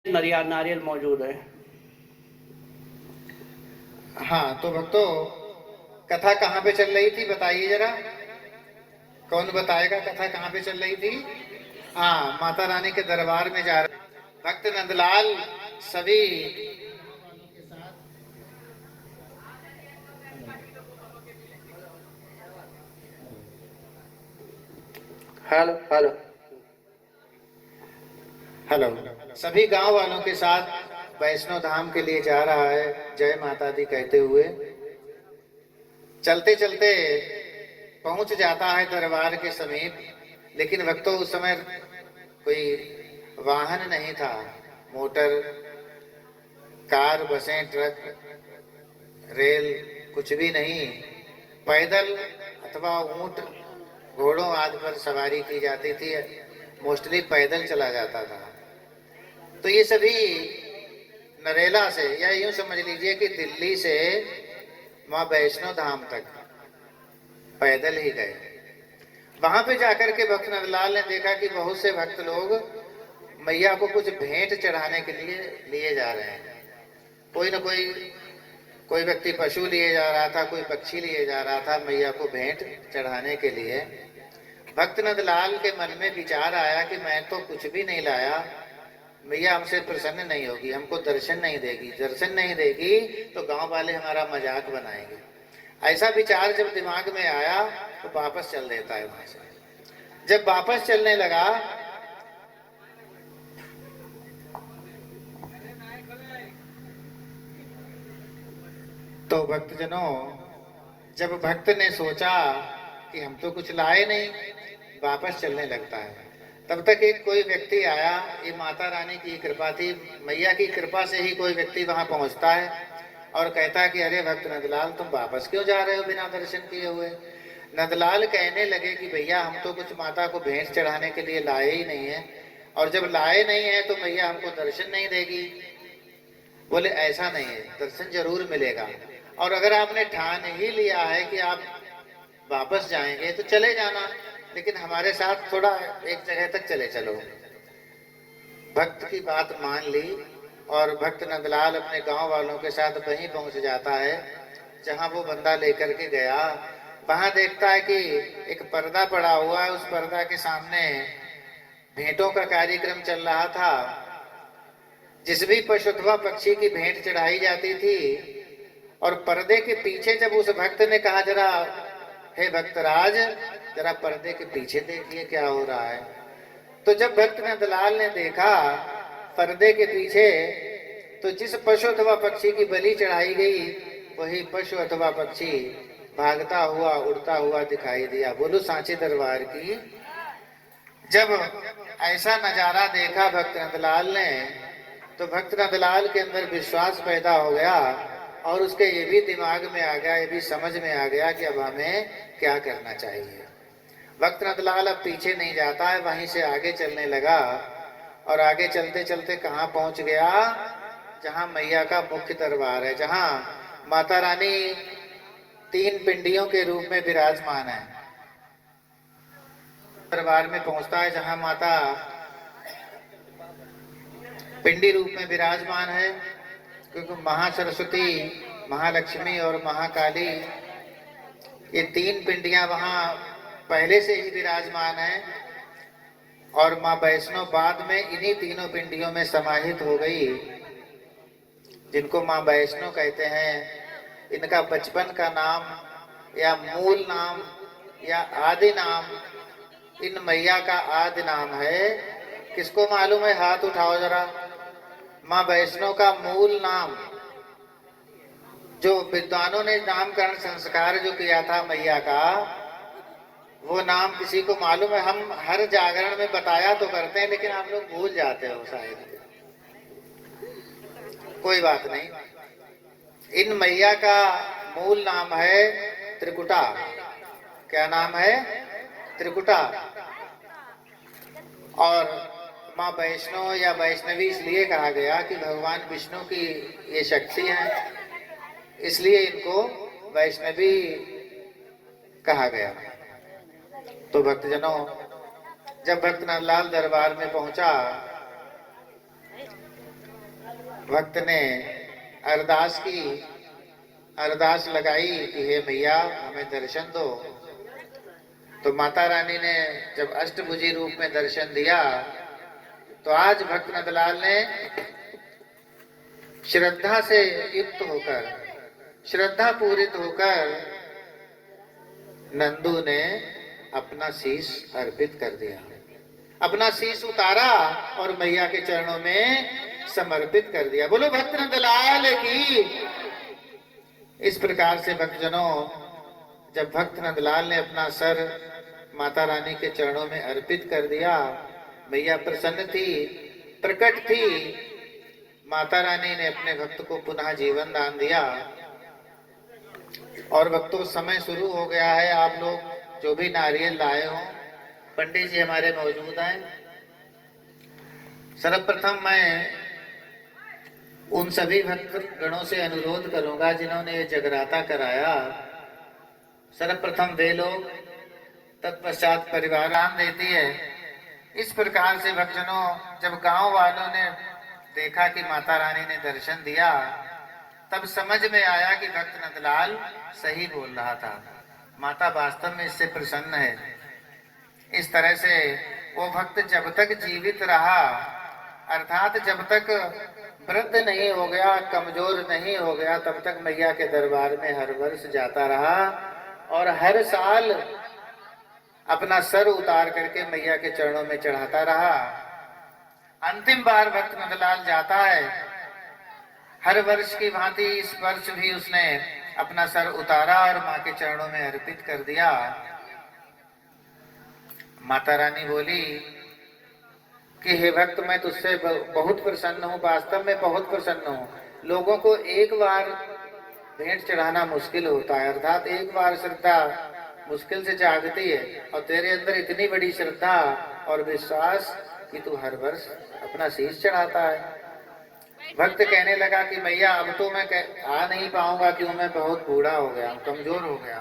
नारियल मौजूद है। हाँ तो भक्तों, कथा कहाँ पे चल रही थी बताइए जरा। कौन बताएगा कथा कहाँ पे चल रही थी? हाँ, माता रानी के दरबार में जा रहे भक्त नंदलाल सभी। Hello hello. हेलो। सभी गांव वालों के साथ वैष्णो धाम के लिए जा रहा है, जय माता दी कहते हुए। चलते चलते पहुंच जाता है दरबार के समीप, लेकिन भक्तों उस समय कोई वाहन नहीं था। मोटर, कार, बसें, ट्रक, रेल कुछ भी नहीं। पैदल अथवा ऊंट, घोड़ों आदि पर सवारी की जाती थी। मोस्टली पैदल चला जाता था। तो ये सभी नरेला से, या यूं समझ लीजिए कि दिल्ली से मां वैष्णो धाम तक पैदल ही गए। वहां पे जाकर के भक्त नंदलाल ने देखा कि बहुत से भक्त लोग मैया को कुछ भेंट चढ़ाने के लिए लिए जा रहे हैं। कोई न कोई व्यक्ति पशु लिए जा रहा था, कोई पक्षी लिए जा रहा था मैया को भेंट चढ़ाने के लिए। भक्त नंदलाल के मन में विचार आया कि मैं तो कुछ भी नहीं लाया, मैया हमसे प्रसन्न नहीं होगी, हमको दर्शन नहीं देगी। दर्शन नहीं देगी तो गांव वाले हमारा मजाक बनाएंगे। ऐसा विचार जब दिमाग में आया तो वापस चल देता है वहां से। जब वापस चलने लगा तो भक्तजनों, जब भक्त ने सोचा कि हम तो कुछ लाए नहीं, वापस चलने लगता है। तब तक एक कोई व्यक्ति आया। ये माता रानी की कृपा थी, मैया की कृपा से ही कोई व्यक्ति वहां पहुंचता है और कहता है कि अरे भक्त नंदलाल, तुम वापस क्यों जा रहे हो बिना दर्शन किए हुए? नंदलाल कहने लगे कि भैया हम तो कुछ माता को भेंट चढ़ाने के लिए लाए ही नहीं है, और जब लाए नहीं है तो मैया हमको दर्शन नहीं देगी। बोले ऐसा नहीं है, दर्शन जरूर मिलेगा। और अगर आपने ठान ही लिया है कि आप वापस जाएंगे तो चले जाना, लेकिन हमारे साथ थोड़ा एक जगह तक चले चलो। भक्त की बात मान ली और भक्त नंदलाल अपने गांव वालों के साथ वहीं पहुंच जाता है जहां वो बंदा लेकर के गया। वहां देखता है कि एक पर्दा पड़ा हुआ है, उस पर्दा के सामने भेंटों का कार्यक्रम चल रहा था। जिस भी पशु अथवा पक्षी की भेंट चढ़ाई जाती थी, और पर्दे के पीछे जब उस भक्त ने कहा जरा हे भक्तराज, जरा पर्दे के पीछे देखिए क्या हो रहा है। तो जब भक्त नंदलाल ने देखा पर्दे के पीछे, तो जिस पशु अथवा पक्षी की बलि चढ़ाई गई वही पशु अथवा पक्षी भागता हुआ उड़ता हुआ दिखाई दिया। बोलो सांची दरबार की। जब ऐसा नजारा देखा भक्त नंदलाल ने, तो भक्त नंदलाल के अंदर विश्वास पैदा हो गया और उसके ये भी दिमाग में आ गया, ये भी समझ में आ गया कि अब हमें क्या करना चाहिए। भक्त नंदलाल अब पीछे नहीं जाता है, वहीं से आगे चलने लगा। और आगे चलते चलते कहाँ पहुंच गया? जहां मैया का मुख्य दरबार है, जहां माता रानी तीन पिंडियों के रूप में विराजमान है। दरबार में पहुंचता है जहां माता पिंडी रूप में विराजमान है, क्योंकि महासरस्वती, महालक्ष्मी और महाकाली, ये तीन पिंडियां वहां पहले से ही विराजमान है। और माँ वैष्णो बाद में इन्हीं तीनों पिंडियों में समाहित हो गई, जिनको माँ वैष्णो कहते हैं। इनका बचपन का नाम या मूल नाम या आदि नाम, इन मैया का आदि नाम है। किसको मालूम है? हाथ उठाओ जरा। माँ वैष्णो का मूल नाम, जो विद्वानों ने नामकरण संस्कार जो किया था मैया का, वो नाम किसी को मालूम है? हम हर जागरण में बताया तो करते हैं, लेकिन आप लोग भूल जाते हो शायद। कोई बात नहीं। इन मैया का मूल नाम है त्रिकुटा। क्या नाम है? त्रिकुटा। और माँ वैष्णो या वैष्णवी इसलिए कहा गया कि भगवान विष्णु की ये शक्ति है, इसलिए इनको वैष्णवी कहा गया। तो भक्तजनों, जब भक्त नंदलाल दरबार में पहुंचा भक्त ने अरदास की, अरदास लगाई कि हे मैया हमें दर्शन दो। तो माता रानी ने जब अष्टभुजी रूप में दर्शन दिया, तो आज भक्त नंदलाल ने श्रद्धा से युक्त होकर, श्रद्धा पूरित होकर नंदू ने अपना शीश अर्पित कर दिया, अपना शीश उतारा और मैया के चरणों में समर्पित कर दिया। बोलो भक्त नंदलाल की। इस प्रकार से भक्तजनों, जब भक्त नंदलाल ने अपना सर माता रानी के चरणों में अर्पित कर दिया, मैया प्रसन्न थी, प्रकट थी। माता रानी ने अपने भक्त को पुनः जीवन दान दिया। और भक्तों, समय शुरू हो गया है। आप लोग जो भी नारियल लाए हो, पंडित जी हमारे मौजूद हैं। सर्वप्रथम मैं उन सभी भक्त गणों से अनुरोध करूंगा जिन्होंने ये जगराता कराया, सर्वप्रथम वे लोग, तत्पश्चात परिवार दान देती है। इस प्रकार से भक्तजनों, जब गांव वालों ने देखा कि माता रानी ने दर्शन दिया, तब समझ में आया कि भक्त नंदलाल सही बोल रहा था, माता वास्तव में इससे प्रसन्न है। इस तरह से वो भक्त जब तक जीवित रहा, अर्थात जब तक वृद्ध नहीं हो गया, कमजोर नहीं हो गया, तब तक मैया के दरबार में हर वर्ष जाता रहा और हर साल अपना सर उतार करके मैया के चरणों में चढ़ाता रहा। अंतिम बार भक्त नंदलाल जाता है, हर वर्ष की भांति इस वर्ष भी उसने अपना सर उतारा और मां के चरणों में अर्पित कर दिया। माता रानी बोली कि हे भक्त, मैं तुझसे बहुत प्रसन्न हूँ, वास्तव में बहुत प्रसन्न हूँ। लोगों को एक बार भेंट चढ़ाना मुश्किल होता है, अर्थात एक बार श्रद्धा मुश्किल से जागती है, और तेरे अंदर इतनी बड़ी श्रद्धा और विश्वास कि तू हर वर्ष अपना शीश चढ़ाता है। भक्त कहने लगा कि मैया अब तो मैं आ नहीं पाऊंगा, क्यों, मैं बहुत बूढ़ा हो गया, कमजोर हो गया।